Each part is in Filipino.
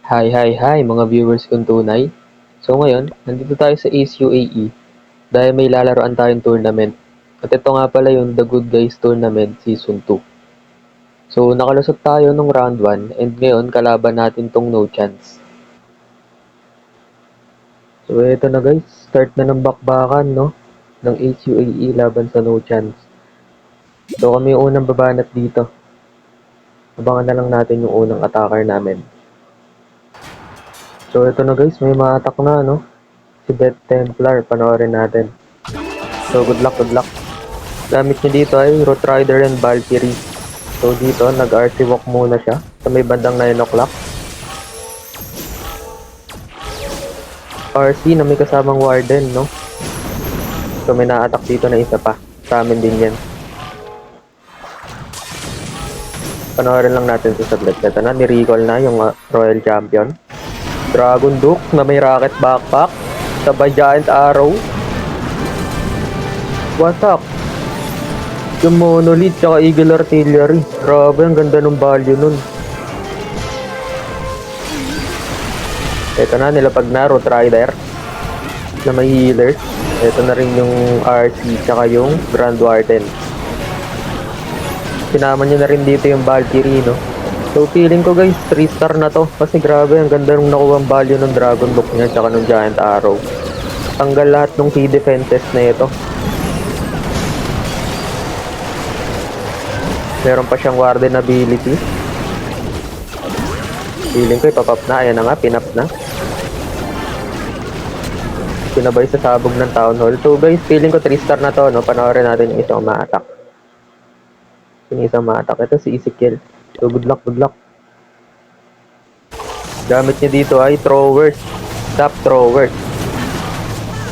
Hi, hi, hi mga viewers kong tunay. So ngayon, nandito tayo sa Ace UAE dahil may lalaroan tayong tournament. At ito nga pala yung The Good Guys Tournament Season 2. So nakalusot tayo nung round 1 and ngayon kalaban natin tong No Chance. So ito na guys, start na ng bakbakan no ng Ace UAE laban sa No Chance. So kami yung unang babanat dito. Abangan na lang natin yung unang attacker namin. So ito na guys, may ma-attack na no. Si Death Templar, panoorin natin. So good luck, good luck. Gamit niya dito ay Root Rider and Valkyrie. So dito, nag-RC walk muna siya sa may bandang 9 o'clock. RC na may kasamang Warden, no? So may na-attack dito na isa pa. Sa amin din yan. Panoorin lang natin sa saglit. Ito na, ni-recall na yung Royal Champion. Dragon Duke na may rocket backpack. Sabay Giant Arrow. What's up? Yung Monolith tsaka Eagle Artillery. Grabe, ang ganda ng value nun. Ito na, nilapag na, Root Rider na may healers. Ito na rin yung RC tsaka yung Grand Warden. Sinama nyo na rin dito yung Valkyrie, no? So feeling ko guys, 3 star na to. Kasi grabe, ang ganda nung nakuha ang value ng Dragon Book niya tsaka ng Giant Arrow. Tanggal lahat ng key defenses na ito. Meron pa siyang Warden ability. Feeling ko ipapap na. Ayan na nga, pinap na. Pinabay sa sabog ng Town Hall. So guys, feeling ko 3 star na to, no? Panoorin natin yung isang ma-attack. Yung isang ma-attack. Ito si Ezekiel. So good luck, good luck. Gamit niya dito ay throwers. Tap throwers.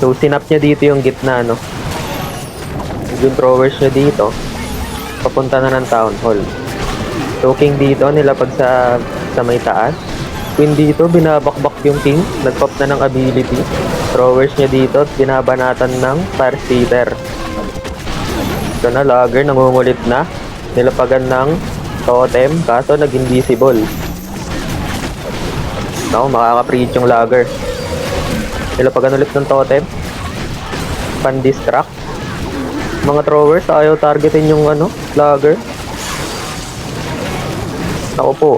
So sinap niya dito yung gitna, no? Yung throwers niya dito, papunta na ng Town Hall. So King dito, nilapag sa may taas. Queen dito, binabakbak yung King. Nagpop na ng ability. Throwers niya dito, binabanatan ng Fire Splitter. Ito na, Logger, nangungulit na. Nilapagan ng Totem, kaso nag-invisible. Naku, makaka-preach yung Logger. Nilapagan ulit ng Totem. Pan-distract. Mga throwers, ayaw targetin yung Logger. Naku po.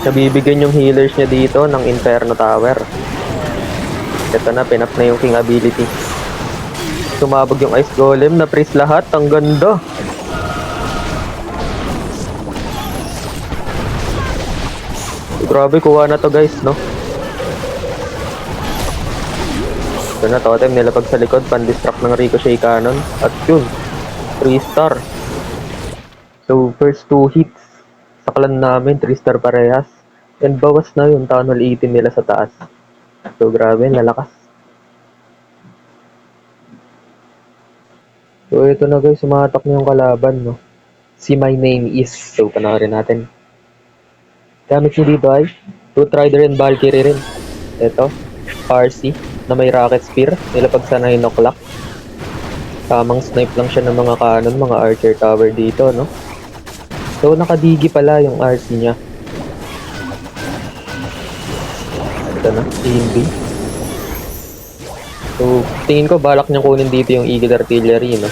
Nabibigyan yung healers niya dito ng Inferno Tower. Ito na, pinap na yung King ability. Sumabog yung Ice Golem, na-freeze lahat. Ang ganda. Grabe, kuha na to guys, no? Ito na, Totem, nilapag sa likod, pan-distract ng Ricochet Cannon. At yun, 3 star. So, first 2 hits sa clan namin, 3 star parehas. And bawas na yung Town Hall 18 nila sa taas. So, grabe, nalakas. So, ito na guys, sumatak na yung kalaban, no? Si My Name Is. So, panoorin natin. Gamit nyo dito ay Root Rider and Valkyrie rin. Ito, RC na may Rocket Spear. Nilapag sa 9 o'clock. Tamang snipe lang siya ng mga cannon, mga Archer Tower dito, no? So, nakadigi pala yung RC niya. Ito na, TNB. So, tingin ko balak niyang kunin dito yung Eagle Artillery, no?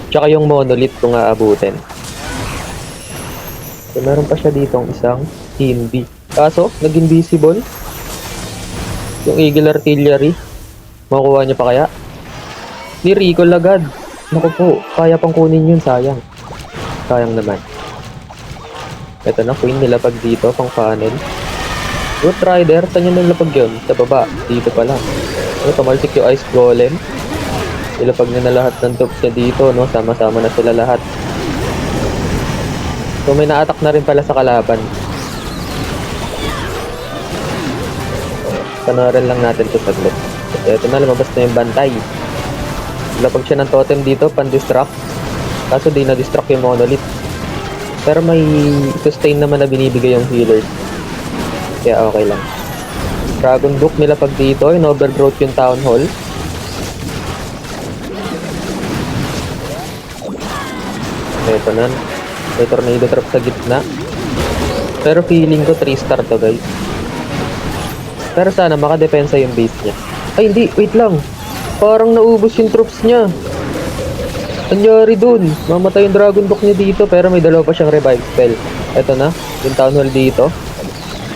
Tsaka yung Monolith kung aabutin. So, meron pa siya dito ang isang TNB. Kaso, nag-invisible. Yung Eagle Artillery. Makukuha niya pa kaya? Ni-recall agad. Naku po, kaya pang kunin yun, sayang. Sayang naman. Ito na, Queen nilapag dito, pang funnel. Root Rider, saan yun nilapag yun? Sa baba, dito pala. Tumalsik yung Ice Golem. Nilapag niya na lahat ng troops niya dito, no? Sama-sama na sila lahat. So may na-attack na rin pala sa kalaban. Panoorin lang natin ito saglit. Ito na, lumabas na yung bantay. Lapag siya ng totem dito, pan-distract. Kaso di na-distract yung Monolith. Pero may sustain naman na binibigay yung healers. Kaya okay lang. Dragon Book nilapag dito, in-overgrowth yung Town Hall. Ito na. May tornado trap sa gitna. Pero feeling ko 3 star to guys. Pero sana makadepensa yung base niya. Ay hindi, wait lang. Parang naubos yung troops niya. Anyari dun? Mamatay yung Dragon Duck niya dito pero may dalawa pa siyang revive spell. Eto na, yung Town Hall dito.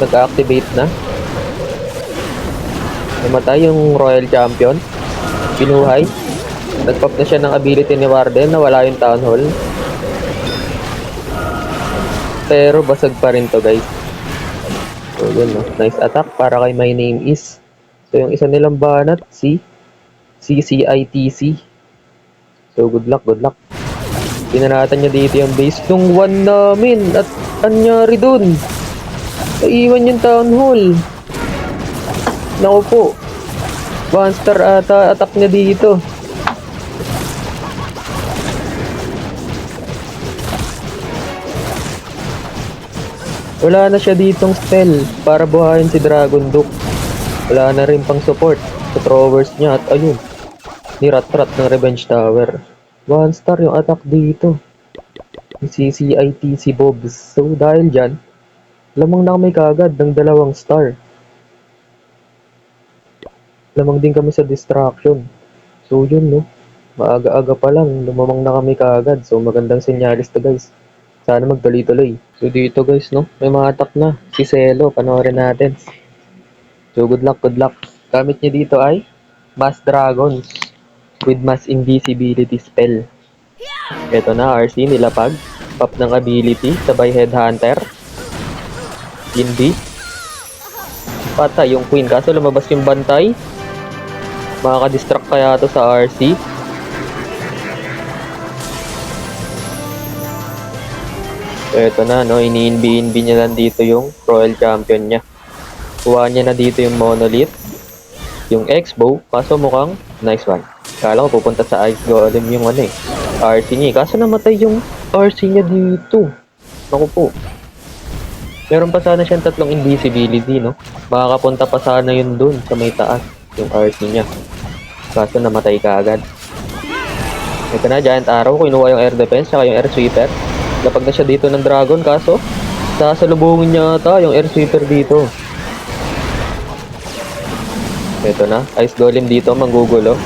Nag-activate na. Namatay yung Royal Champion. Binuhay. Nag-pop na siya ng ability ni Warden na wala yung Town Hall. Pero basag pa rin to guys. So yun no, nice attack para kay My Name Is. So yung isa nilang banat, si CCITC. So good luck, good luck. Pinanatan niya dito yung base nung 1 namin. At anyari dun? Naiwan yung Town Hall. Naku po. 1 star ata attack niya dito. Wala na siya ditong spell para buhayin si Dragon Duck. Wala na rin pang support sa throwers niya at ayun. Nirat-rat ng Revenge Tower. 1 star yung attack dito. CCITC Bobs. So dahil dyan, lamang na kami kagad ng 2 star. Lamang din kami sa distraction. So yun no. Maaga-aga pa lang, lumamang na kami kagad. So magandang senyalis to guys. Sana magtuloy-tuloy. So dito guys no, may mga attack na. Si Celo, panoorin natin. So good luck, good luck. Gamit niya dito ay Mass Dragons with Mass Invisibility spell. Ito na, RC nilapag. Pop ng ability, sabay Headhunter. Hindi. Patay yung Queen, kaso lumabas yung bantay. Makaka-distract kaya to sa RC. Ito na, no, ini-inbi niya lang dito yung Royal Champion niya. Kuha niya na dito yung Monolith, yung X-Bow, kaso mukhang nice one. Kala ko pupunta sa Ice Golem yung ano RC niya. Kaso namatay yung RC niya dito. Naku po. Meron pa sana siyang 3 invisibility, no? Makakapunta pa sana yun dun sa may taas, yung RC niya. Kaso namatay ka agad. Ito na, Giant Arrow. Kinuha yung Air Defense, saka yung Air Sweeper. Lapag na siya dito ng Dragon, kaso sasalubungin niya ata yung Air Sweeper dito. Ito na, Ice Golem dito, manggugulo.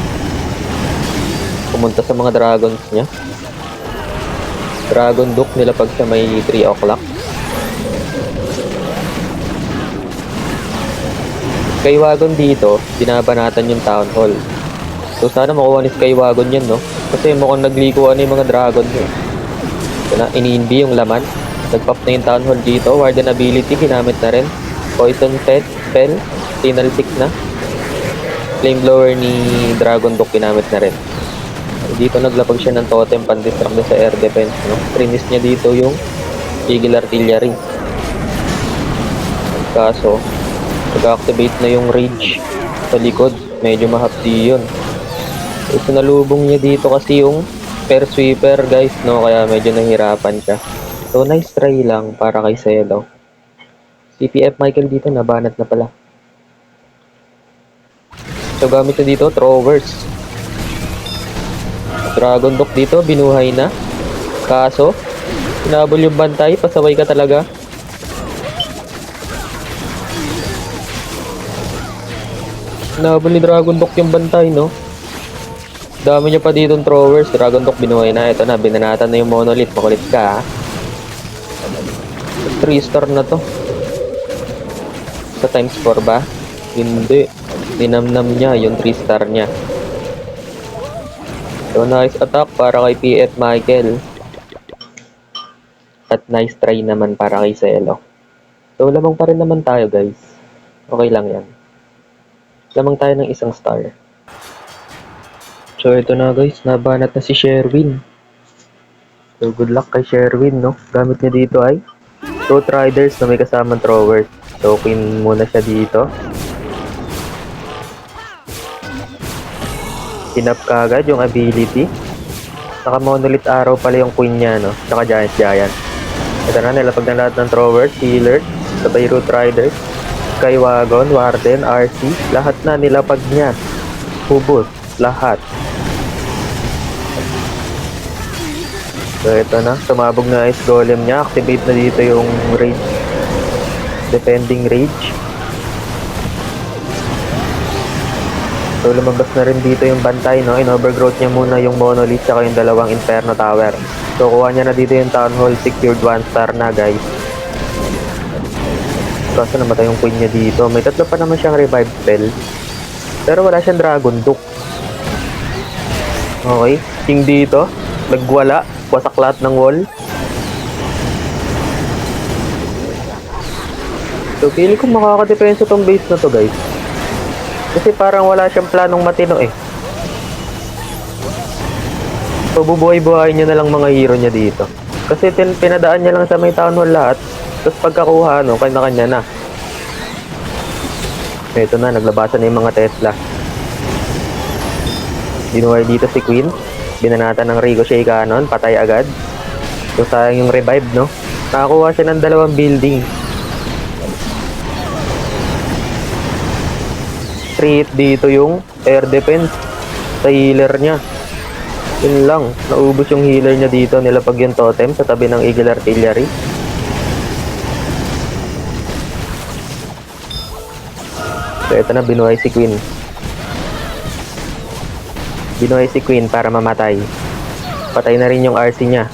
Pumunta sa mga Dragons niya. Dragon Duck nilapag sa may 3 o'clock. Skywagon dito, binabanatan yung Town Hall. So sana makuha ni Skywagon yan, no? Kasi mukhang naglikuan yung mga Dragon niya. Ito na, ini-inbi yung laman. Nag-pop na yung Town Hall dito. Warden ability, ginamit na rin. Poison Pet, Spell, Signal Tick na. Flame Blower ni Dragon Duck, ginamit na rin. Dito naglapag siya ng totem pan-distract sa air defense, no? Trinis niya dito yung Eagle Artillery. Kaso, nag-activate na yung Rage sa likod. Medyo mahapdi yun. So, sinalubong niya dito kasi yung Air Sweeper, guys, no? Kaya medyo nahirapan siya. So, nice try lang para kay Celo. CPF Michael dito, nabanat na pala. So, gamit na dito, Throwers. Dragon Duck dito, binuhay na. Kaso, hinabol yung bantay, pasaway ka talaga. Hinabol ni Dragon Duck yung bantay, no? Dami niya pa dito Throwers. Dragon Duck binuhay na. Ito na, binanatan na yung Monolith. Makulit ka, ha? 3 star na to. Sa times 4 ba? Hindi. Dinamnam niya yung 3 star niya. So, nice attack para kay PF Michael. At nice try naman para kay Celo. So, lamang pa rin naman tayo, guys. Okay lang yan. Lamang tayo ng 1 star. So, ito na, guys. Nabanat na si Sherwin. So, good luck kay Sherwin, no? Gamit niya dito ay Road Riders na may kasamang Throwers. So, queen muna siya dito. Kinap kagad yung ability. Saka Monolith Arrow pala yung queen niya, no? Saka Giant. Ito na, nilapag na lahat ng Throwers, Healer, sabay Root Riders, Skywagon, Warden, RC. Lahat na nilapag niya. Hubos, lahat. So ito na, sumabog na Ice Golem niya. Activate na dito yung Rage. Defending Rage. So lumabas na rin dito yung bantay, no? In-overgrowth niya muna yung Monolith tsaka yung dalawang Inferno Tower. So kuha niya na dito yung Town Hall, secured 1 star na, guys. Kaso namatay yung queen niya dito. May tatlo pa naman siyang revive spell. Pero wala siyang Dragon Duke. Okay, king dito. Nagwala. Wasak lahat ng wall. So feeling ko makakadepensa tong base na to, guys. Kasi parang wala siyang planong matino eh. So bubuhay-buhay niya na lang mga hero niya dito. Kasi pinadaan niya lang sa may town hall lahat. Tapos pagkakuha, no, kanya-kanya na. Ito na, naglabasan na yung mga Tesla. Binuhay dito si Queen. Binanatan ng Ricochet Cannon. Patay agad. So sayang yung revive, no? Nakakuha siya ng 2 building. Treat dito yung air defense sa healer niya. Yun lang. Naubos yung healer niya dito. Nilapag yung totem sa tabi ng Eagle Artillery. So ito na, binuhay si Queen. Binuhay si Queen para mamatay. Patay na rin yung RC niya.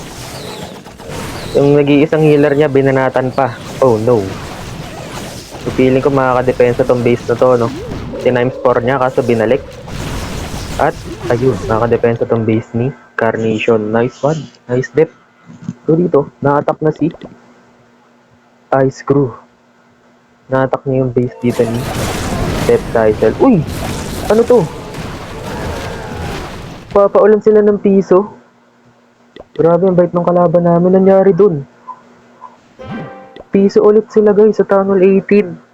Yung nag-iisang healer niya, binanatan pa. Oh no. So feeling ko makakadepensa tong base na to, no? Times 4 niya, kaso binalik. At ayun, makakadepensa tong base ni Carnation. Nice one. Nice depth. So dito, na-attack na si Ice Crew. Na-attack niya yung base dito ni Death Title. Uy! Ano to? Papaulan sila ng piso. Grabe, ang bait ng kalaban namin. Nangyari dun. Piso ulit sila, guys, sa Tunnel 18.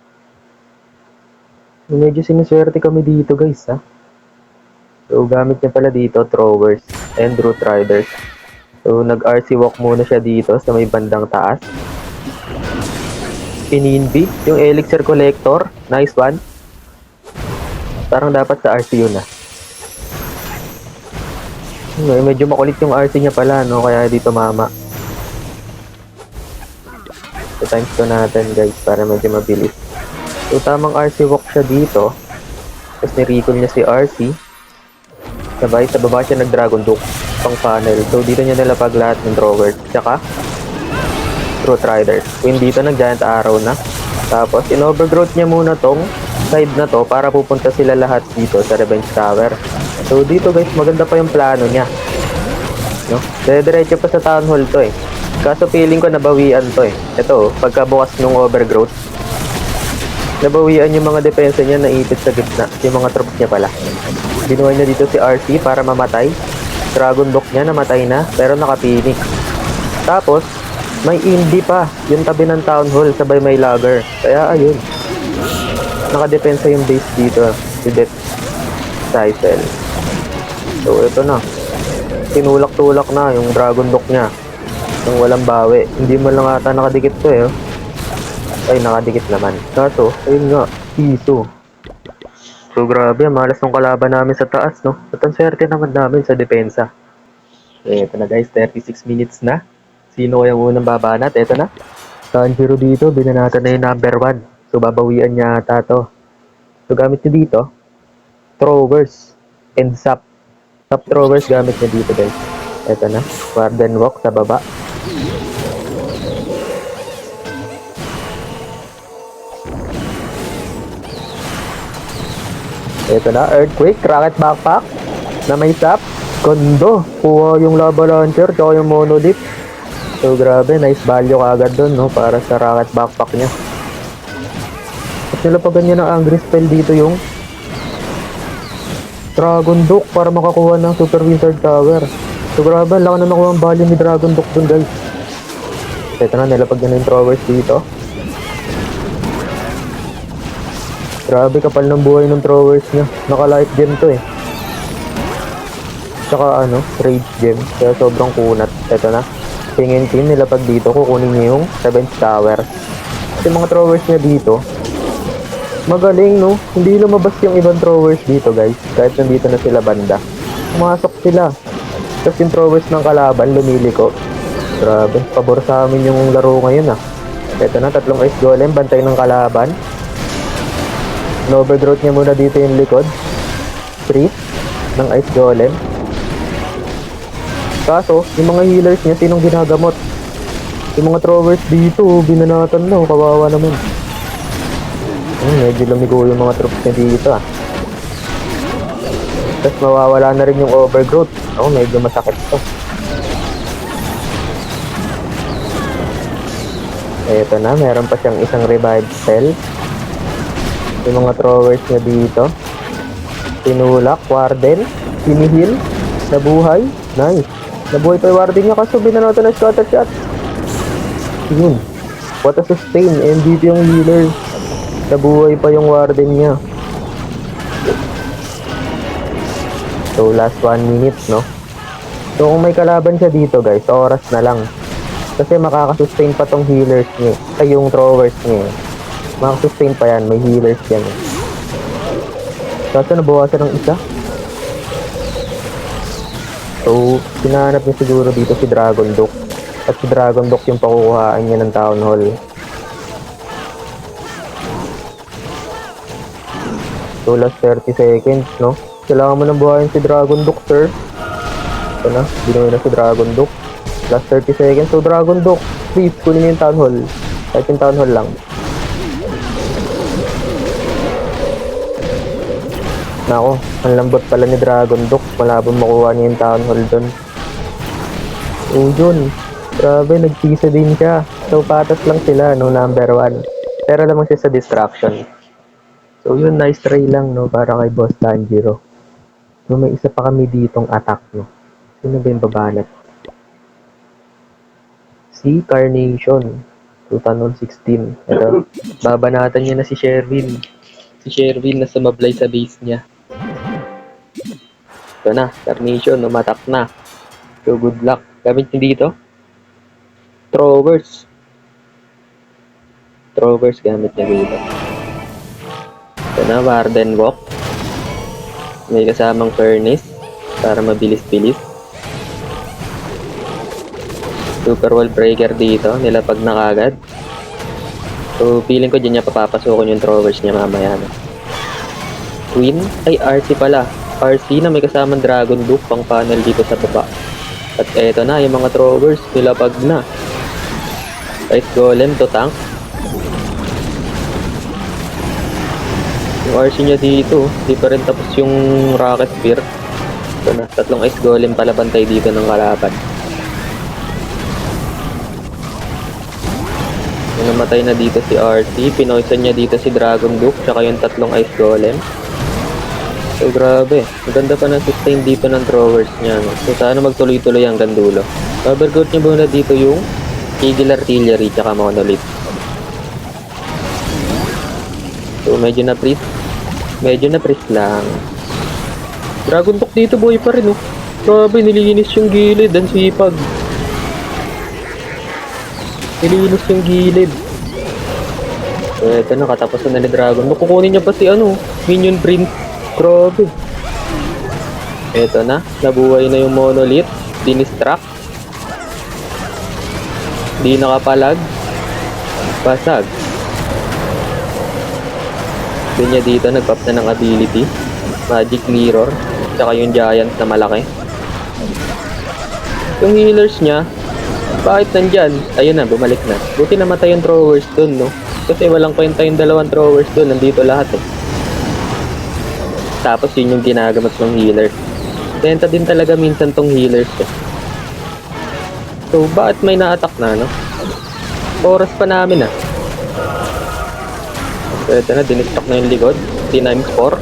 Medyo sinuswerte kami dito, guys, ha. So, gamit niya pala dito, Throwers and Root Riders. So, nag-RC walk muna siya dito sa may bandang taas. Pininbi, yung Elixir Collector. Nice one. Parang dapat sa RC yun, ha. Medyo makulit yung RC niya pala, no? Kaya dito mama. So, times 2 natin, guys, para medyo mabilis. So, tamang RC walk siya dito. Tapos ni-recall niya si RC. Sabay, sa baba siya nag-Dragon Duke pang funnel. So, dito niya nilapag lahat ng Drawers. Tsaka, Root Riders. Queen dito nag-Giant Arrow na. Tapos, in-overgrowth niya muna tong side na to para pupunta sila lahat dito sa Revenge Tower. So, dito guys, maganda pa yung plano niya. No? Diretso pa sa Town Hall to eh. Kaso feeling ko nabawian to eh. Ito, pagkabukas ng overgrowth, nabawian yung mga depensa niya na ipit sa gitna. Yung mga troops niya pala. Binuhay niya dito si RC para mamatay. Dragon Duke niya namatay na, pero nakapinik. Tapos, may indie pa. Yung tabi ng Town Hall, sabay may lagger. Kaya ayun. Nakadepensa yung base dito. Si Death Title. So, ito na. Tinulak-tulak na yung Dragon Duke niya. Yung walang bawi. Hindi mo lang ata nakadikit to eh. Ay, nakadikit naman. Kaso, ayun nga, piso. So, grabe, malas ng kalaban namin sa taas, no? At ang swerte naman namin sa depensa. So, eto na guys, 36 minutes na. Sino kayang unang babanat? Eto na. Tanjiro dito, binanatan na yung number 1. So, babawian niya ata to. So, gamit niya dito, Throwers and Zap. Zap Throwers gamit niya dito, guys. Eto na, Warden Walk sa baba. Ito na, Earthquake, Rocket Backpack na may Zap. Kondo, kuha yung Lava Launcher tsaka yung Monolith. So grabe, nice value kagad dun, no, para sa Rocket Backpack niya. At nilapagan niya ng Angry Spell dito yung Dragon Duke para makakuha ng Super Wizard Tower. So grabe, laki na nakuha ang value ni Dragon Duke dun, guys. Ito na, nilapag niya na yung Throwers dito. Grabe, kapal ng buhay ng Throwers niya. Naka-life gem to eh. Tsaka ano, Rage gem. Kaya sobrang kunat. Ito na. King and Queen, nilapag dito. Kukunin niya yung 7th Tower. Kasi mga Throwers niya dito, magaling, no? Hindi lumabas yung ibang Throwers dito, guys. Kahit nandito na sila banda. Pumasok sila. Tapos yung Throwers ng kalaban, lumiliko. Grabe, pabor sa amin yung laro ngayon ah. Ito na, tatlong ice golem, bantay ng kalaban. No-overgrowth niya muna dito yung likod. 3 ng ice golem. Kaso, yung mga healers niya, sinong ginagamot? Yung mga throwers dito, binanatan na, kawawa naman. Medyo lumigo yung mga troops niya dito ah. Tapos mawawala na rin yung overgrowth. Medyo masakit to. Eto na, meron pa siyang isang revive spell. Yung mga throwers niya dito. Tinulak, warden, sinihil, nabuhay. Nice. Nabuhay pa yung warden niya kaso binanatan na scatter shot. Yun. What a sustain. MVP yung healer. Nabuhay pa yung warden niya. So, last 1 minute, no? So, kung may kalaban siya dito, guys, oras na lang. Kasi makakasustain pa tong healers niya. Ay, yung throwers niya. Makakasustain pa yan. May healers yan. Kaso nabawasan ng isa. So, hinahanap niya siguro dito si Dragon Duke. At si Dragon Duke yung pakukuhaan niya ng Town Hall. So, last 30 seconds, no? Kailangan mo nang buhayin si Dragon Duke, sir. Ito na, binuhay na si Dragon Duke. Last 30 seconds. So, Dragon Duke, please, kunin niyo yung Town Hall. Kahit yung Town Hall lang. Nako, ang lambot pala ni Dragon Duke. Malabong makuha niya yung Town Hall dun. Yun. Grabe, nagpisa din siya. So, patas lang sila, no, number 1. Pero lamang siya sa distraction. So, yun, nice try lang, no, para kay Boss Tanjiro. So, may isa pa kami ditong attack, no. Sino ba yung babanat? Si Carnation. 2016. Ito, babanatan niya na si Sherwin. Si Sherwin na sumablay sa base niya. Ito na, Carnation, umatak na. So, good luck. Gamit niyo dito? Throwers. Throwers gamit niya dito. Ito na, Warden Walk. May kasamang Furnace para mabilis-bilis. Super Wall Breaker dito, nilapag na kagad. So, feeling ko dyan niya papapasukin yung throwers niya mamaya. No? Queen? Ay, RC pala. RC na may kasamang Dragon Duke pang panel dito sa baba. At eto na, yung mga throwers, nilapag na. Ice Golem to tank. Yung RC niya dito, di pa rin tapos yung Rocket Spear. Ito na, tatlong Ice Golem pala bantay dito ng kalaban. Namatay na dito si RC, pinoison niya dito si Dragon Duke, tsaka yung tatlong Ice Golem. So grabe, maganda pa ng sustain dito ng throwers niya. No? So sana magtuloy-tuloy hanggang dulo. Overgrowth niya muna dito yung Eagle Artillery tsaka Monolith. So medyo na freeze. Medyo na freeze lang. Dragon Duke dito boy pa rin oh. Grabe, nilinis yung gilid, ang sipag. Nilinis yung gilid. So eto na, katapusan na ni Dragon Duke. Kukunin niya pa si Minion Prince. Grabe. Eto na, nabuhay na yung Monolith. Dinistract. Di nakapalag. Basag. Doon niya dito, nagpap na ng ability. Magic Mirror. Tsaka yung Giant na malaki. Yung healers niya, bakit nandyan? Ayun na, bumalik na. Buti namatay yung throwers dun, no? Kasi walang kwenta yung dalawang throwers dun. Nandito lahat, eh. Tapos yun yung ginagamit ng healer. Benta din talaga minsan tong healers, eh. So, bakit may na-attack na, no? Oras pa namin, ah. So, ito na, dinistock na yung likod. T-4.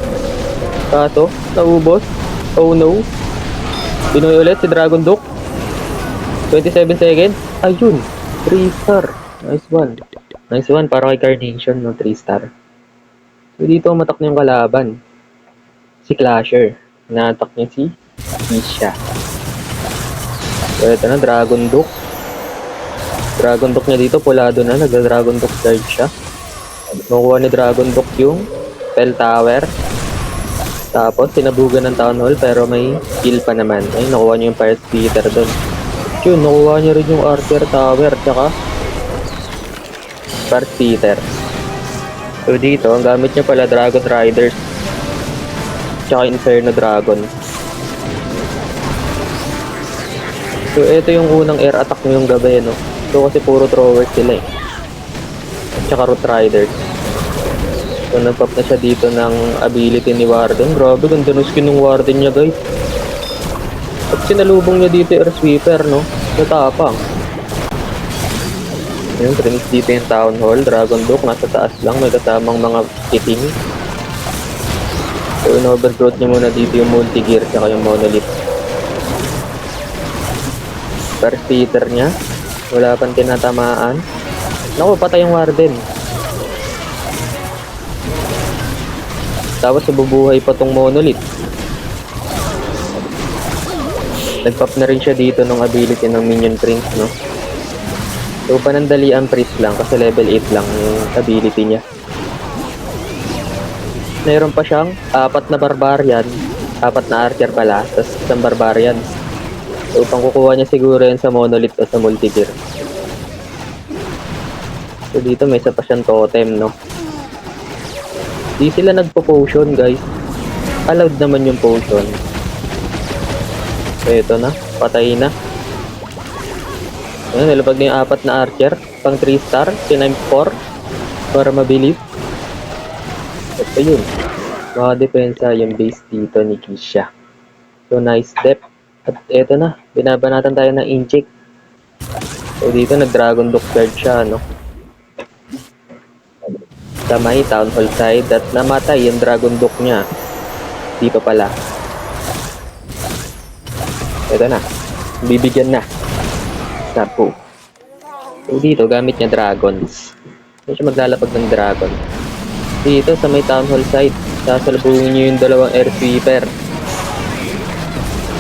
Kaso, naubos. Oh no. Pinoy ulit si Dragon Duke. 27 seconds. Ayun. 3 star. Nice one. Nice one. Para kay Carnation, no? 3 star. So, dito umatak na yung kalaban. Si Clasher. Na-attack niya si Isha. So, ito na, Dragon Duke. Dragon Duke niya dito, pulado na. Nag-Dragon Duke charge siya. Nakuha ni Dragon Duke yung Spell Tower. Tapos, sinabugan ng Town Hall, pero may kill pa naman. Ay, nakuha niya yung Fire Splitter doon. Yun, nakuha niya rin yung Archer Tower, tsaka Star Speeder. So dito, ang gamit niya pala Dragon Riders, tsaka Inferno Dragon. So ito yung unang air attack ngayong gabi, no? So kasi puro throwers sila eh. At tsaka Root Riders. So nagpap na siya dito ng ability ni Warden. Grabe, ganda ng skin ng Warden niya, guys. At sinalubong niya dito Air Sweeper, no? Natapang. Yung trinis dito yung Town Hall. Dragon Duke, nasa taas lang. May kasamang mga kiting. So in-overgrowth niya muna dito yung Multi-Gear tsaka yung Monolith. First hitter niya. Wala pang tinatamaan. Naku, patay yung Warden. Tapos nabubuhay pa tong Monolith. Nagpop na rin siya dito ng ability ng Minion Prince, no? So, panandali ang priest lang kasi level 8 lang yung ability niya. Meron pa siyang 4 na Barbarian, 4 na Archer pala, tapos isang Barbarian. So, pangkukuha niya siguro yan sa Monolith o sa Multi-Gear. So, dito may isa pa siyang totem, no? Di sila nagpo-potion, guys. Allowed naman yung potion. So, ito na. Patay na. Ayan, nilabag na yung 4 na Archer. Pang 3 star. Sinime 4. Para mabilis. Ito yun. Makadepensa yung base dito ni Kisha. So, nice step. At ito na. Binabanatan tayo ng Incheck. So, dito nag-Dragon Duke Charge siya, no? Sa may Town Hall side. At namatay yung Dragon Duke niya. Dito pala. Ito na. Bibigyan na. Sapo. So dito, gamit niya dragons. Hindi siya maglalapag ng dragon. Dito, sa may Town Hall side, sasalubungin niyo yung dalawang Air Sweeper.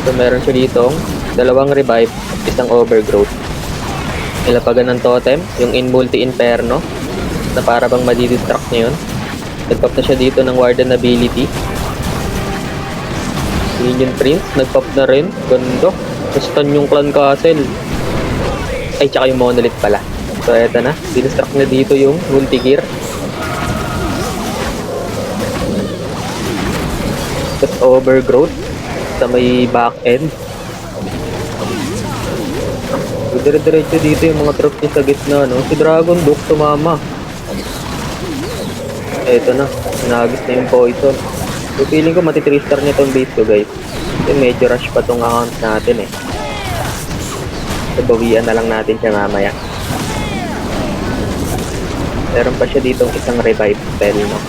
So meron siya ditong dalawang revive, isang overgrowth. Nilapagan ng totem, yung in multi-inferno, na para bang madidistract niya yun. Nagpop na siya dito ng Warden ability. Minion Prince, nagpop na rin. Ganda. Stun yung Clan Castle. Ay, tsaka yung Monolith pala. So, eto na. Distract na dito yung Multi-Gear. Tapos overgrowth sa may back end. So, dire-diretso dito yung mga troops niya sa gitna, no? Si Dragon Duke tumama. Eto na. Nagis na yung poison. So, feeling ko mati-3-star niya tong base ko, guys. Kasi medyo rush pa tong account natin, eh. So, bawian na lang natin siya mamaya. Meron pa siya ditong isang revive spell, no?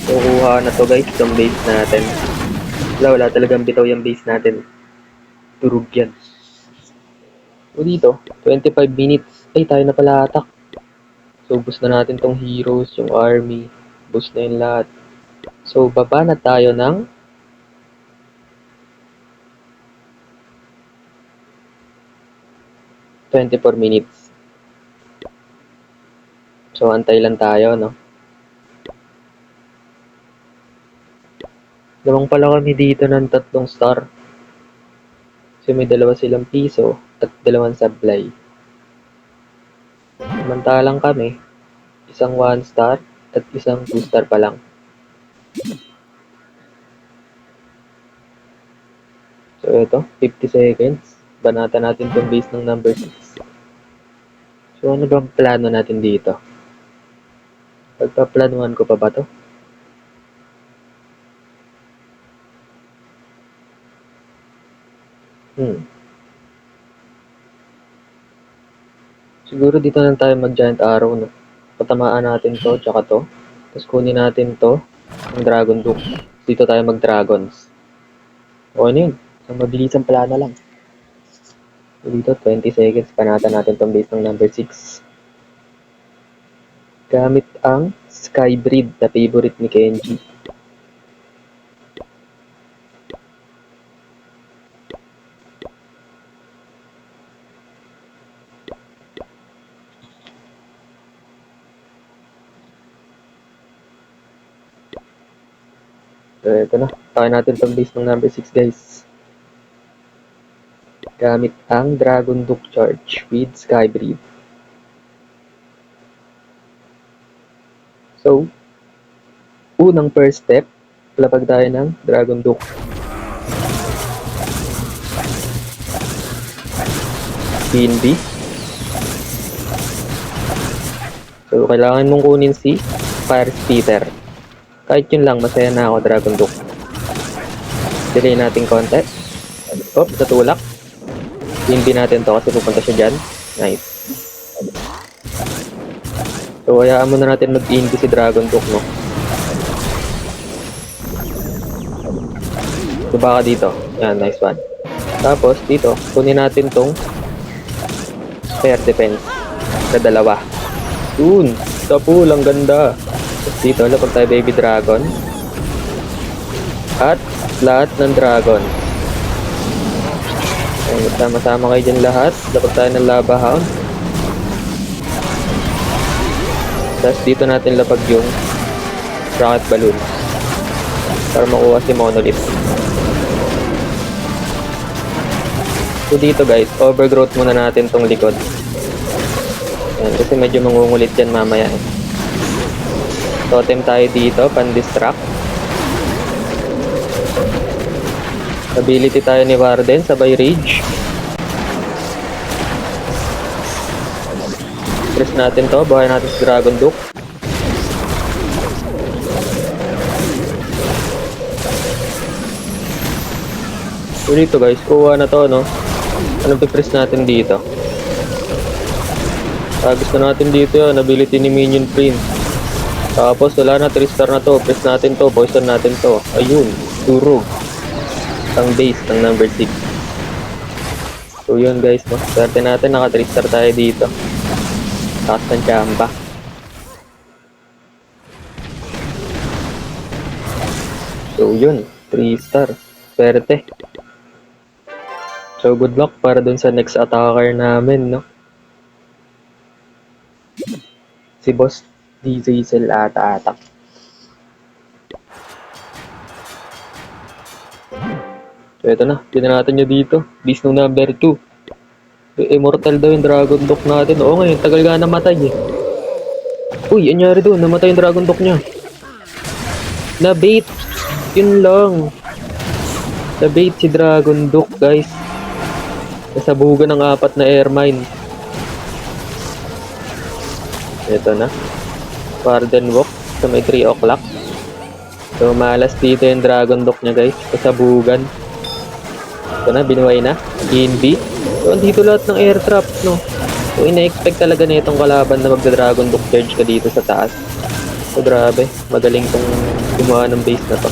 So, kuha na to, guys, itong base natin. Wala talagang bitaw yung base natin. Turug yan. So, dito, 25 minutes. Ay, tayo na pala attack. So, boost na natin tong heroes, yung army. Boost na yung lahat. So, baba na tayo ng 24 minutes. So, antay lang tayo, no? Lamang pala kami dito ng 3 star. Kasi may 2 silang piso at 2 sablay. Samantalang kami, isang 1 star at isang 2 star pa lang. So, ito, 50 seconds. Banatan natin itong base ng number 6. So, ano bang plano natin dito? Pagpaplanuhan ko pa ba to? Siguro dito lang tayo mag-giant arrow, no? Patamaan natin to, tsaka to. Tapos kunin natin to, ang Dragon Duke. Dito tayo mag-dragons. O ano yun? Ang mabilisang plana lang. So dito, 20 seconds, panatan natin tong base ng number 6. Gamit ang Skybreed na favorite ni Kenji. So, ito na. Takin natin itong base ng number 6, guys. Gamit ang Dragon Duke Charge with Skybreed. So, unang first step, lapag tayo ng Dragon Duke. BNB. So, kailangan mong kunin si Fire Spitter. Kahit yun lang, masaya na ako, Dragon Duke. Delay natin konti. Oh, natulak. BNB natin to kasi pupunta siya dyan. Nice. So, hayaan muna natin mag-BNB si Dragon Duke, no? Diba ka dito? Yan, nice one. Tapos, dito, kunin natin tong Fair Defense na dalawa. Yun! Kapul, ang ganda! Tapos dito, lapag tayo Baby Dragon. At lahat ng Dragon. Ayan, sama-sama kayo dyan lahat. Lapag tayo ng Lava Hound. Tapos dito natin lapag yung Rocket Balloon para makuha si Monolith. So dito guys, overgrowth muna natin tong likod. Ayan, kasi medyo mangungulit yan mamaya. Totem tayo dito, pan-distract. Ability tayo ni Warden, sabay Rage. Press natin to, bahay natin si Dragon Duke. So dito guys, kuha na to, no? Anong pipress natin dito? Gusto natin dito yun, ability ni Minion Prince. Tapos wala na, 3-star na to. Press natin to, poison natin to. Ayun, durog. Ang base ng number 6. So yun guys, no? Swerte natin, naka 3-star tayo dito. Taas ng chamba. So yun, 3-star. Swerte. So good luck para dun sa next attacker namin, no? Si Boss Diesel ata. So ito na, pinanatin nyo dito. Beast ng number 2. Immortal daw yung Dragon Duke natin. Oo ngayon, tagal nga namatay eh. Uy, anyari doon? Namatay yung Dragon Duke niya. Na-bait. Yun lang. Na-bait si Dragon Duke, guys. Nasabugan ng 4 na air mine. Ito na. Warden Walk sa may 3 o'clock. So, malas dito yung Dragon Duke niya, guys. Kasabugan. Ito na, binuhay na. BNB. So, andito lahat ng air trap, no? So, ina-expect talaga na itong kalaban na magda-Dragon Duke charge ka dito sa taas. So, grabe. Magaling tong gumawa ng base na to.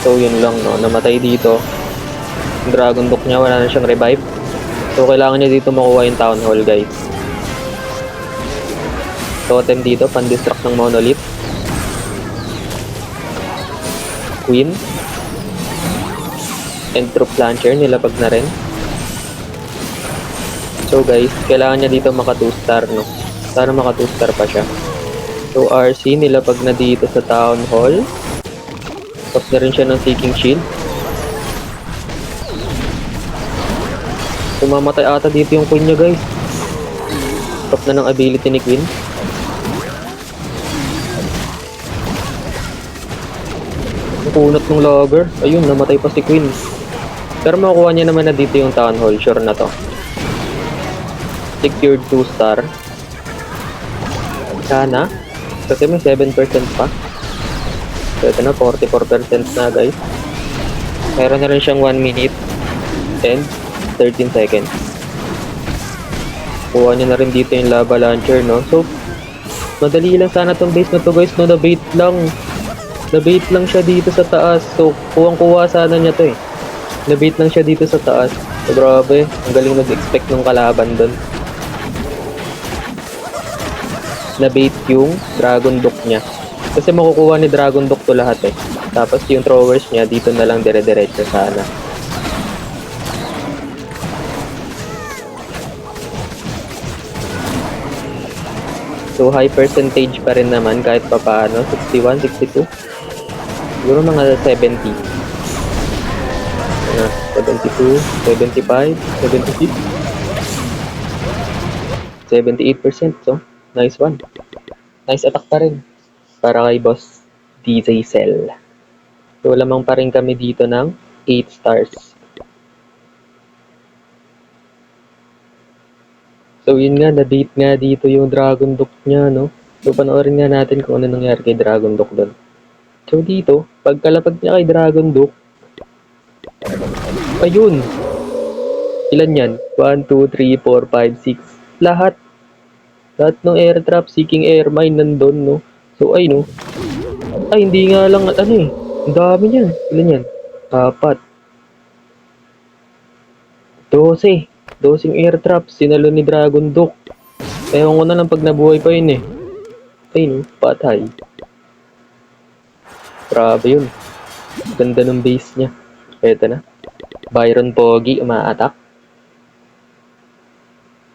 So, yun lang, no? Namatay dito. Yung Dragon Duke niya, wala na siyang revive. So, kailangan niya dito makuha yung Town Hall, guys. Totem dito, pan-distract ng Monolith. Queen. And Troop Launcher, nilapag na rin. So, guys, kailangan niya dito maka 2-star, no? Sana maka 2-star pa siya. So, RC, nilapag na dito sa Town Hall. Top na rin siya ng Seeking Shield. Tumamatay ata dito yung Queen niya, guys. Top na ng ability ni Queen. Nakunat ng logger. Ayun, namatay pa si Queen. Pero makukuha niya naman na dito yung Town Hall. Sure na to. Secured 2-star. Sana. Kasi may 7% pa. So, ito na, 44% na, guys. Meron na rin siyang 1 minute and 13 seconds. Kuha niya na rin dito yung lava launcher, no? So, madali lang sana tong base na to, guys, no? Na-bait lang. Na-bait lang siya dito sa taas. So, kuwang-kuha sana niya to, eh. Na-bait lang siya dito sa taas. So, grabe. Ang galing nag-expect ng kalaban doon. Na-bait yung Dragon Duke niya. Kasi makukuha ni Dragon Duke to lahat, eh. Tapos yung throwers niya, dito na lang dire-diretso sana. So, high percentage pa rin naman kahit papaano. 61, 62. Siguro mga 70. 72, 75, 76. 78%. So, nice one. Nice attack pa rin. Para kay Boss DJ Cell. So, lamang pa rin kami dito ng 8 stars. So, yun nga, na-bait nga dito yung Dragon Duck niya, no? So, panoorin nga natin kung ano nangyari kay Dragon Duck doon. So, dito, pagkalapag niya kay Dragon Duck, ayun! Ilan yan? 1, 2, 3, 4, 5, 6. Lahat. Lahat ng air trap, seeking air mine nandun, no? So, ay, no? Ay, hindi nga lang, ano eh. Ang dami yan. Ilan yan? 4. 12. 12 air traps, sinalo ni Dragon Duck. Ewan ko na lang pag nabuhay pa yun eh. Ay, no? Patay. Grabe yun. Ganda ng base niya. Eto na. Byron Pogi, uma-attack.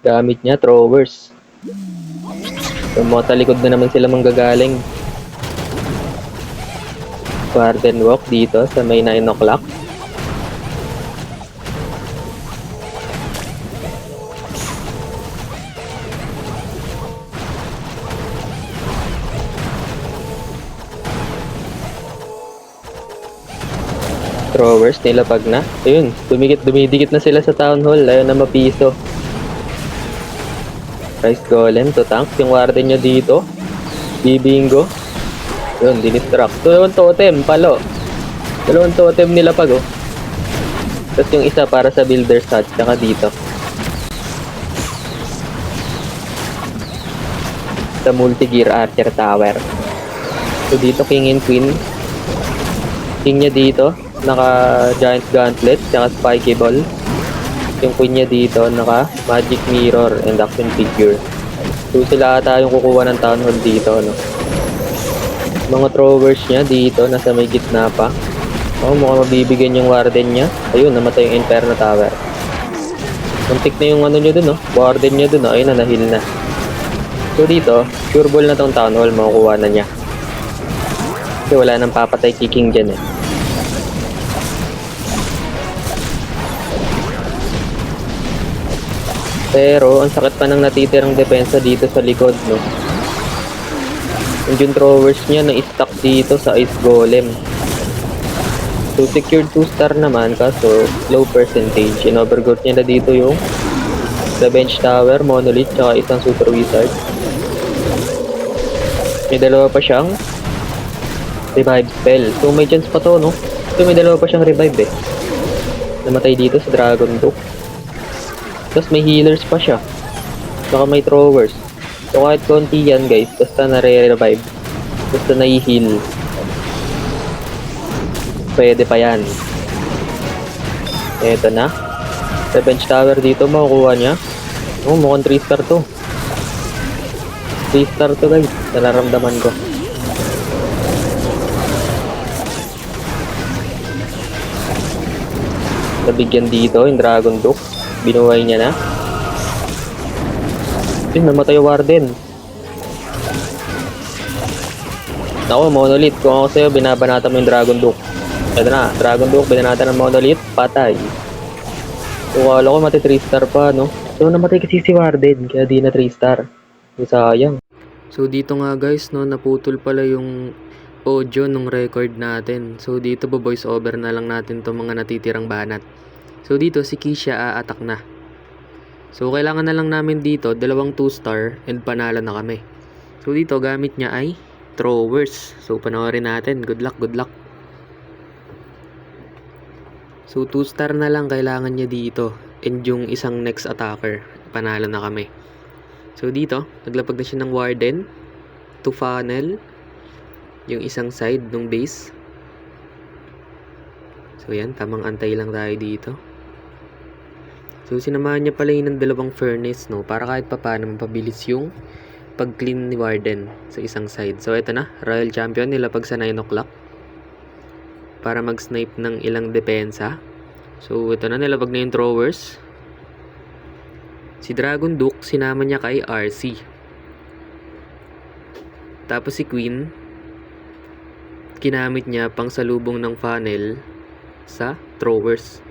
Gamit niya, throwers. So, mga talikod na naman sila manggagaling. Garden walk dito sa may 9 o'clock. Throwers, nilapag na. Ayun, dumidikit na sila sa town hall. Ayaw na mapiso. Rice Golem to tank. Yung warden nyo dito. Bibingo. Yun, dinistract. Dalawang totem, palo. Dalawang totem nilapag, oh. Tapos yung isa para sa builder's hut. Tsaka dito. Sa multi-gear archer tower. So dito, king and queen. King niya dito. Naka giant gauntlet, tsaka spiky ball. Yung queen niya dito, naka magic mirror and action figure. So sila ata yung kukuha ng town hall dito, no? Mga throwers niya dito, nasa may gitna pa. Oh, mukhang mabibigyan yung warden niya. Ayun, namatay yung Inferno Tower. Muntik na yung ano niya dun, no? Warden niya dun, no? Ayun na, nahil na. So dito, pure ball na tong town hall, makukuha na niya. Kasi wala nang papatay kicking dyan, eh. Pero, ang sakit pa ng natitirang depensa dito sa likod, no? Yung throwers niya na-stack dito sa Ice Golem. So, secured 2-star naman, kaso low percentage. In-overgrowth niya na dito yung Revenge Tower, Monolith, tsaka isang Super Wizard. May dalawa pa siyang revive spell. So, may chance pa to, no? So, may dalawa pa siyang revive, eh. Namatay dito sa Dragon Duck. Tapos may healers pa siya. Saka may throwers. So kahit konti yan guys, basta nare-revive. Basta nai-heal. Pwede pa yan. Eto na. Revenge Tower dito, makukuha niya. Oh, mukhang 3-star to. 3-star to guys. Nararamdaman ko. Nabigyan dito yung Dragon Duck. Binuhay niya na. Yun, namatay yung warden. Ako, Monolith. Kung ako sa'yo, binabanata mo yung Dragon Duck. Ito na, Dragon Duck, binanata ng Monolith, patay. So, kala ko mati 3-star pa, no? So, namatay kasi si warden, kaya di na 3-star. Sayang. So, dito nga guys, no, naputol pala yung audio ng record natin. So, dito po voice over na lang natin itong mga natitirang banat. So dito si Kisha a-attack na. So kailangan na lang namin dito 2 2-star and panalo na kami. So dito gamit niya ay throwers. So panoorin natin. Good luck, good luck. So 2-star na lang kailangan niya dito. And yung isang next attacker, panalo na kami. So dito, naglapag na siya ng warden to funnel yung isang side ng base. So yan, tamang antay lang tayo dito. So, sinamahan niya pala yun ng 2 furnace, no? Para kahit pa paano mapabilis yung pag-clean ni Warden sa isang side. So, ito na. Royal Champion nilapag sa 9 o'clock. Para mag-snipe ng ilang depensa. So, ito na. Nilapag na yung throwers. Si Dragon Duck, sinama niya kay RC. Tapos si Queen, kinamit niya pang salubong ng funnel sa throwers.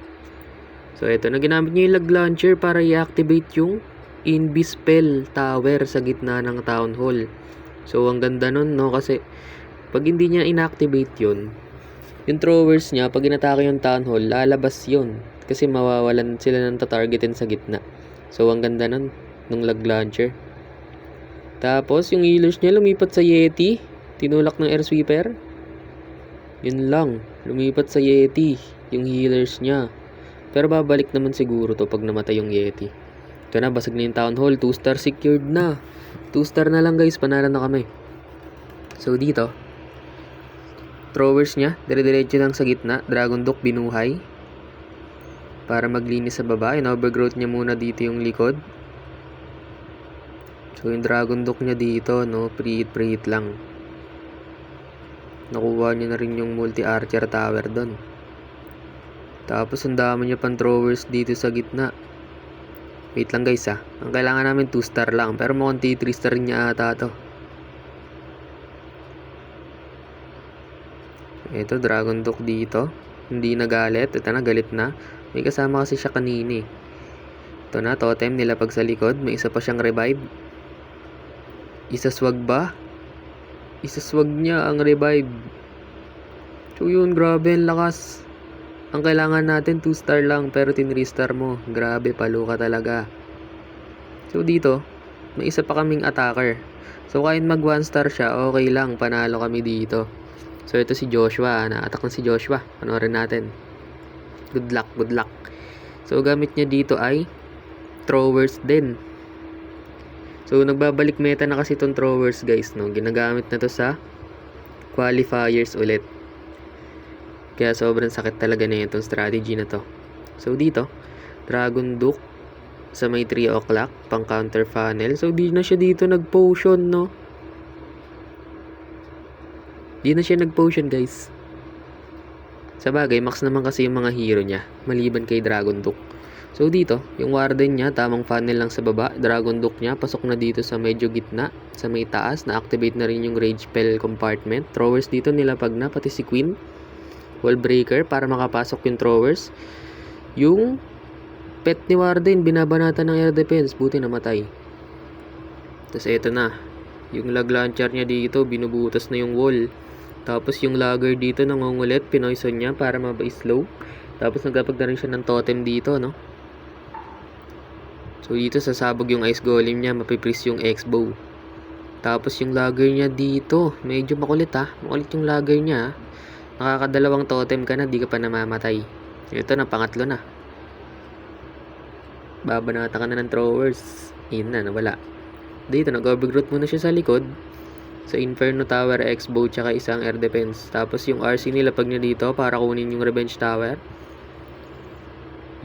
So eto na, ginamit niya yung lag launcher para i-activate yung Invispell Tower sa gitna ng Town Hall. So ang ganda nun, no, kasi pag hindi niya inactivate yun, yung throwers niya, pag inatake yung Town Hall, lalabas yun. Kasi mawawalan sila ng tatargetin sa gitna. So ang ganda nun, nung lag launcher. Tapos yung healers niya lumipat sa Yeti, tinulak ng air sweeper. Yun lang, lumipat sa Yeti yung healers niya. Pero babalik naman siguro to pag namatay yung Yeti. Ito na, basag na yung Town Hall. 2-star secured na. 2-star na lang guys, panalo na kami. So dito, throwers niya, dire-diretso lang sa gitna. Dragon Duck binuhay para maglinis sa baba. In-overgrowth niya muna dito yung likod. So yung Dragon Duck niya dito, no, pre-hit lang. Nakuha niya na rin yung multi-archer tower doon. Tapos ang dami niya pang throwers dito sa gitna. Wait lang guys ah. Ang kailangan namin 2-star lang. Pero mukhang 3-star niya ata to. Ito, Dragon Duck dito. Hindi nagalit. Ito na, galit na. May kasama kasi siya kanini. Ito na, totem nilapag sa likod. May isa pa siyang revive. Isaswag ba? Isaswag niya ang revive. So yun, grabe ang lakas. Ang kailangan natin 2-star lang pero 3-star mo. Grabe, palo ka talaga. So dito, may isa pa kaming attacker. So kahit mag 1-star siya, okay lang. Panalo kami dito. So ito si Joshua. Na-attack na si Joshua. Panoorin natin. Good luck, good luck. So gamit niya dito ay throwers din. So nagbabalik meta na kasi itong throwers guys, no? Ginagamit na to sa qualifiers ulit. Kaya sobrang sakit talaga na itong strategy na to. So dito, Dragon Duck sa may 3 o'clock, pang counter funnel. So di na siya dito nag-potion, no? Di na siya nag-potion, guys. Sa bagay, max naman kasi yung mga hero niya, maliban kay Dragon Duck. So dito, yung Warden niya, tamang funnel lang sa baba. Dragon Duck niya, pasok na dito sa medyo gitna, sa may taas. Na-activate na rin yung Rage Spell compartment. Throwers dito nilapag na, pati si Queen. Wall breaker para makapasok yung throwers. Yung pet ni Warden, binabanatan ng air defense. Buti namatay. Tapos eto na. Yung lag launcher niya dito, binubutas na yung wall. Tapos yung lagger dito, nangungulit. Pinoison niya para maba-slow. Tapos nagkapag na rin siya ng totem dito, no? So dito sasabog yung ice golem niya. Mapipris yung X-bow. Tapos yung lagger niya dito, medyo makulit ha. Makulit yung lagger niya. Nakakadalawang totem ka na, di ka pa namamatay. Ito na, pangatlo na. Babanata ka na ng throwers. Yun na, nawala. Dito, nag-overgrowth muna siya sa likod. Sa Inferno Tower, X-bow, tsaka isang air defense. Tapos yung RC nilapag niya dito para kunin yung Revenge Tower.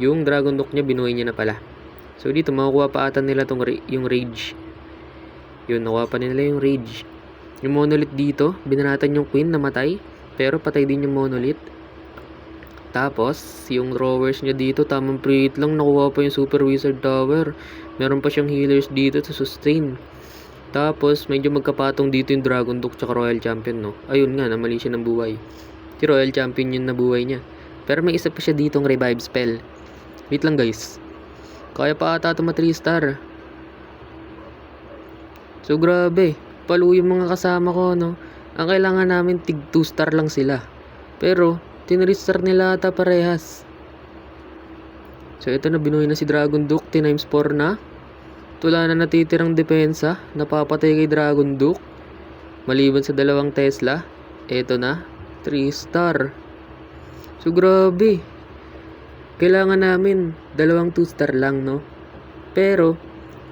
Yung Dragon Duck niya, binuhay niya na pala. So dito, makukuha pa ata nila yung Rage. Yun, nakuha pa nila yung Rage. Yung Monolith dito, binanatan yung Queen, namatay. Pero patay din yung Monolith. Tapos, yung throwers niya dito, tamang pre-hit lang, nakuha pa yung Super Wizard Tower. Meron pa siyang healers dito to sustain. Tapos, medyo magkapatong dito yung Dragon Duck tsaka Royal Champion, no? Ayun nga, namali siya ng buhay. Si Royal Champion yung nabuhay niya. Pero may isa pa siya ditong revive spell. Wait lang guys. Kaya pa ata ito 3-star. So, grabe. Palo yung mga kasama ko, no? Ang kailangan namin tig 2-star lang sila. Pero 3-star nila ata parehas. So ito na, binuhay na si Dragon Duck. 10x4 na. Wala na natitirang depensa. Napapatay kay Dragon Duck. Maliban sa dalawang Tesla. Ito na, 3-star. So grabe. Kailangan namin dalawang 2-star lang, no? Pero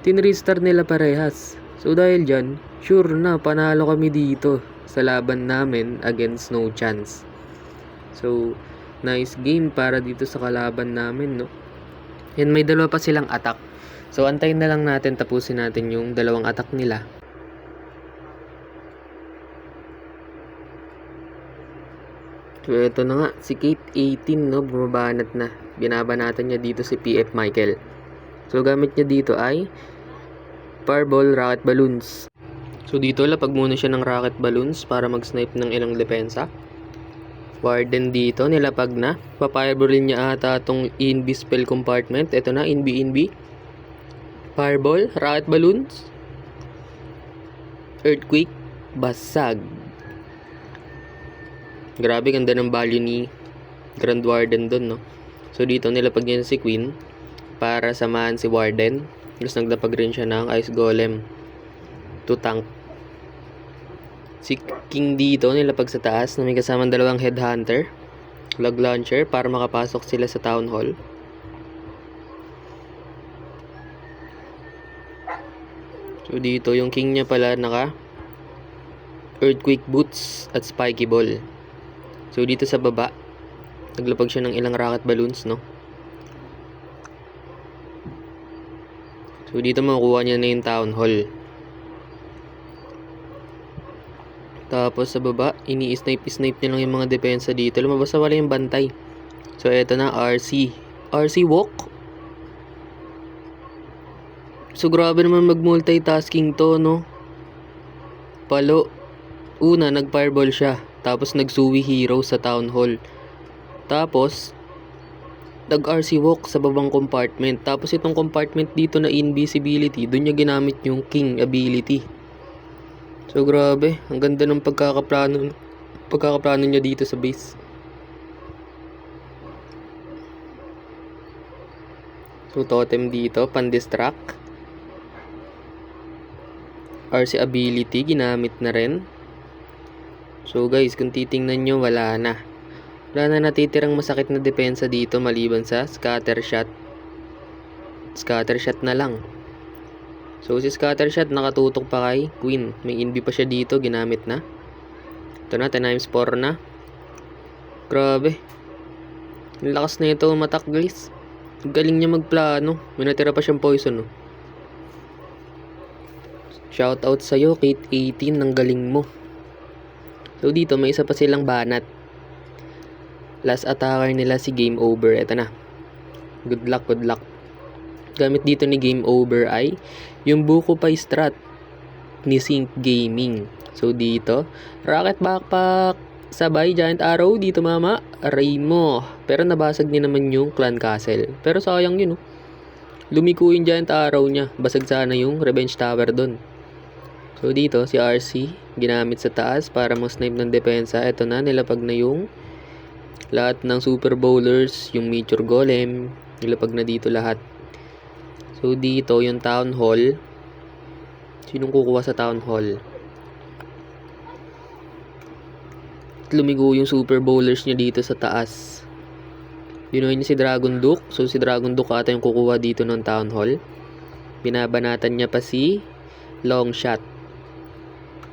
3-star nila parehas. So dahil dyan, sure na panalo kami dito sa laban namin against No Chance. So, nice game para dito sa kalaban namin, no? And may dalawa pa silang attack. So, antayin na lang natin, tapusin natin yung dalawang attack nila. So, ito na nga, si Kate 18, no? Bumabanat na. Binabanatan niya dito si PF Michael. So, gamit niya dito ay Fireball Rocket Balloons. So dito lapag muna siya ng rocket balloons para mag-snipe ng ilang depensa. Warden dito, nilapag na. Papireballin niya ata itong Inbi spell compartment. Ito na, Inbi. Fireball, rocket balloons. Earthquake, basag. Grabe, ganda ng value ni Grand Warden dun, no? So dito, nilapag niya si Queen para samahan si Warden. Tapos naglapag rin siya ng Ice Golem to tank. Si King dito, nilapag sa taas na may kasamang dalawang Headhunter, Log Launcher para makapasok sila sa Town Hall. So dito, yung King niya pala naka Earthquake Boots at Spiky Ball. So dito sa baba, naglapag siya ng ilang rocket balloons, no? So dito makukuha niya na yung Town Hall. Tapos sa baba, ini-snipe niya lang yung mga depensa dito. Lumabas na wala yung bantay. So eto na, RC walk. So grabe naman mag-multitasking to, no? Palo. Una, nag-fireball siya. Tapos nag-Suwi Hero sa Town Hall. Tapos nag-RC walk sa babang compartment. Tapos itong compartment dito na invisibility, doon niya ginamit yung King ability. So grabe, ang ganda ng pagkakaplano niya dito sa base. So totem dito, pan-distract. RC ability, ginamit na rin. So guys, kung titingnan nyo, wala na natitirang masakit na depensa dito maliban sa scatter shot. Scatter shot na lang. So si scatter shot nakatutok pa kay Queen. May inbi pa siya dito, ginamit na. Ito na, 10x4 na. Grabe. Ang lakas na ito matak, guys. Galing niya magplano. May natira pa siyang poison, no? Shoutout sa'yo, Kate 18, ng galing mo. So dito, may isa pa silang banat. Last attacker nila si Game Over. Ito na. Good luck. Gamit dito ni Game Over ay yung Buko Pai strat ni Sync Gaming. So dito, Rocket Backpack, sabay Giant Arrow dito mama, aray mo. Pero nabasag niya naman yung Clan Castle. Pero sayang yun, oh. Lumiko yung Giant Arrow niya. Basag sana yung Revenge Tower doon. So dito, si RC ginamit sa taas para mag-snipe ng depensa. Ito na, nilapag na yung lahat ng Super Bowlers, yung Meteor Golem, nilapag na dito lahat. So dito, yung Town Hall. Sinong kukuha sa Town Hall? Lumigo yung Super Bowlers niya dito sa taas. Binuhay niya si Dragon Duke. So si Dragon Duke ata yung kukuha dito ng Town Hall. Binabanatan niya pa si Long Shot.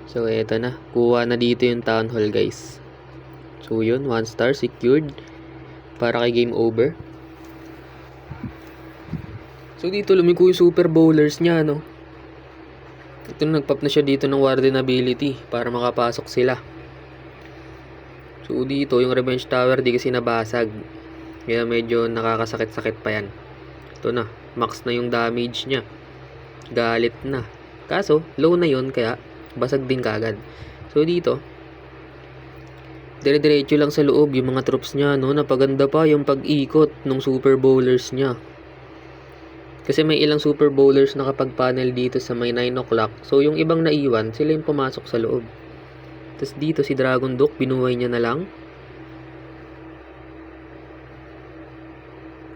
So eto na, kuha na dito yung Town Hall, guys. So yun, 1 star secured para kay Game Over. So dito lumiko yung Super Bowlers niya, no. Ito nagpop na siya dito ng Warden ability para makapasok sila. So dito yung Revenge Tower di kasi nabasag. Kaya medyo nakakasakit-sakit pa yan. Ito na, max na yung damage niya. Galit na. Kaso low na yon kaya basag din kagad. So dito, dire-diretso lang sa loob yung mga troops niya, no. Napaganda pa yung pag-ikot ng Super Bowlers niya. Kasi may ilang Super Bowlers na kapag panel dito sa may 9 o'clock. So yung ibang naiwan, sila yung pumasok sa loob. Tapos dito si Dragon Duke, binuhay niya na lang.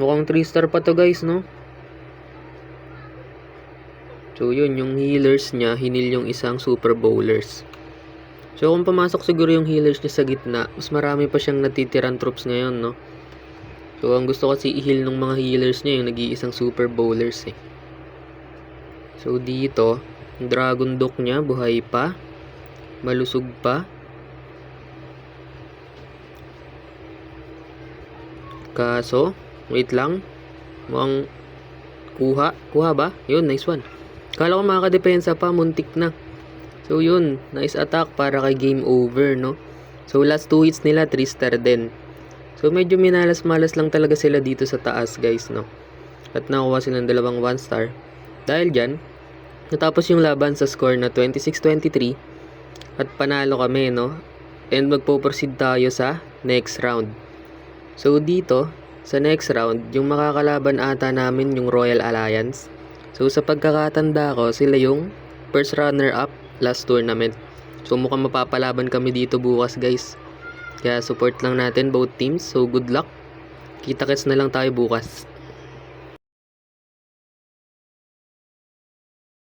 Mukhang 3 star pa to, guys, no. So yun, yung healers niya, hinil yung isang Super Bowlers. So kung pumasok siguro yung healers niya sa gitna, mas marami pa siyang natitirang troops ngayon, no. So ang gusto kasi i-heal ng mga healers niya yung nag-iisang Super Bowlers, eh. So dito, yung Dragon Duke niya buhay pa, malusog pa. Kaso wait lang, mukhang kuha ba? Yun, nice one. Kala ko makakadepensa pa, muntik na. So yun, nice attack para kay Game Over, no. So last 2 hits nila 3 star din. So medyo minalas-malas lang talaga sila dito sa taas, guys, no. At nakuha sila ng dalawang 1 star. Dahil dyan, natapos yung laban sa score na 26-23 at panalo kami, no? And magpo-proceed tayo sa next round. So dito, sa next round, yung makakalaban ata namin yung Royal Alliance. So sa pagkakatanda ko, sila yung first runner-up last tournament. So mukhang mapapalaban kami dito bukas, guys. Kaya support lang natin both teams. So good luck. Kita-kits na lang tayo bukas.